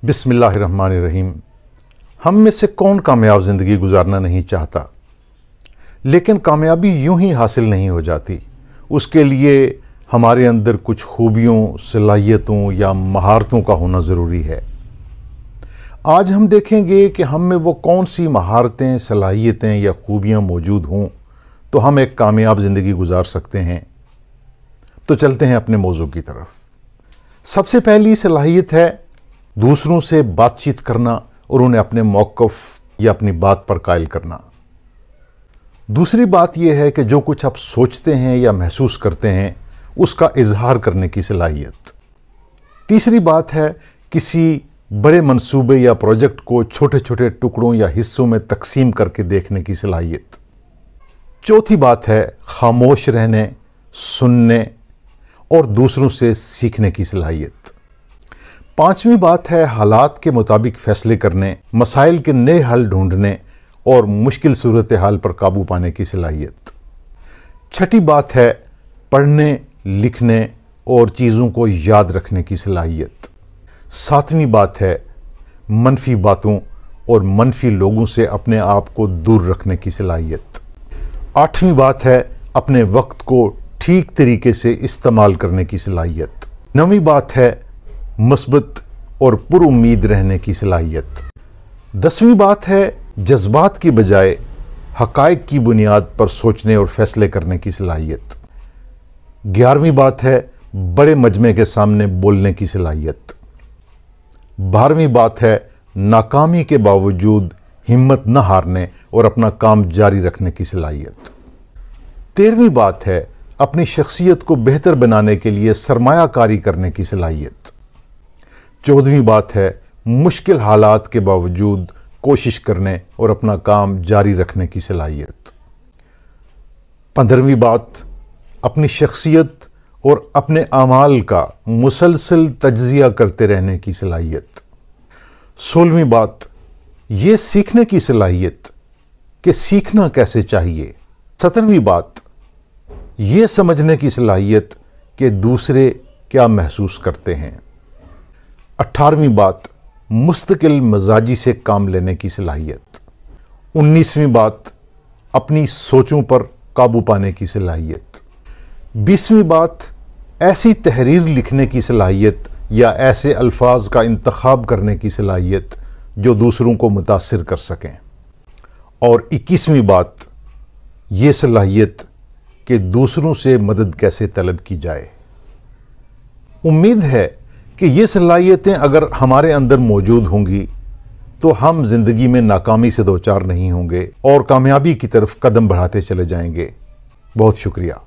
बिस्मिल्लाहिर्रहमानिर्रहीम। हम में से कौन कामयाब ज़िंदगी गुजारना नहीं चाहता, लेकिन कामयाबी यूं ही हासिल नहीं हो जाती। उसके लिए हमारे अंदर कुछ खूबियों, सलाहियतों या महारतों का होना ज़रूरी है। आज हम देखेंगे कि हम में वो कौन सी महारतें, सलाहियतें या खूबियाँ मौजूद हों तो हम एक कामयाब ज़िंदगी गुजार सकते हैं। तो चलते हैं अपने मौजू की तरफ। सबसे पहली सलाहियत है दूसरों से बातचीत करना और उन्हें अपने मौक़िफ़ या अपनी बात पर कायल करना। दूसरी बात यह है कि जो कुछ आप सोचते हैं या महसूस करते हैं उसका इजहार करने की सलाहियत। तीसरी बात है किसी बड़े मंसूबे या प्रोजेक्ट को छोटे छोटे टुकड़ों या हिस्सों में तकसीम करके देखने की सलाहियत। चौथी बात है खामोश रहने, सुनने और दूसरों से सीखने की सलाहियत। पांचवी बात है हालात के मुताबिक फैसले करने, मसाइल के नए हल ढूंढने और मुश्किल सूरत हाल पर काबू पाने की सलाहियत। छठी बात है पढ़ने, लिखने और चीज़ों को याद रखने की सलाहियत। सातवीं बात है मनफी बातों और मनफी लोगों से अपने आप को दूर रखने की सलाहियत। आठवीं बात है अपने वक्त को ठीक तरीके से इस्तेमाल करने की सलाहियत। नौवीं बात है मस्बत और पुरुम्मीद रहने की सलाहियत। 10वीं बात है जज्बात की बजाय हक़ाइक़ की बुनियाद पर सोचने और फैसले करने की सलाहियत। 11वीं बात है बड़े मजमे के सामने बोलने की सलाहियत। 12वीं बात है नाकामी के बावजूद हिम्मत न हारने और अपना काम जारी रखने की सलाहियत। 13वीं बात है अपनी शख्सियत को बेहतर बनाने के लिए सरमायाकारी करने की सलाहियत। 14वीं बात है मुश्किल हालात के बावजूद कोशिश करने और अपना काम जारी रखने की सलाहियत। 15वीं बात अपनी शख्सियत और अपने आमाल का मुसलसल तज्जिया करते रहने की सलाहियत। 16वीं बात ये सीखने की सलाहियत कि सीखना कैसे चाहिए। 17वीं बात ये समझने की सलाहियत कि दूसरे क्या महसूस करते हैं। 18वीं बात मुस्तकिल मजाजी से काम लेने की सलाहियत। 19वीं बात अपनी सोचों पर काबू पाने की सलाहियत। 20वीं बात ऐसी तहरीर लिखने की सलाहियत या ऐसे अल्फाज का इंतखाब करने की सलाहियत जो दूसरों को मुतासिर कर सकें। और 21वीं बात ये सलाहियत कि दूसरों से मदद कैसे तलब की जाए। उम्मीद है कि ये सलाहियतें अगर हमारे अंदर मौजूद होंगी तो हम ज़िंदगी में नाकामी से दो चार नहीं होंगे और कामयाबी की तरफ कदम बढ़ाते चले जाएंगे। बहुत शुक्रिया।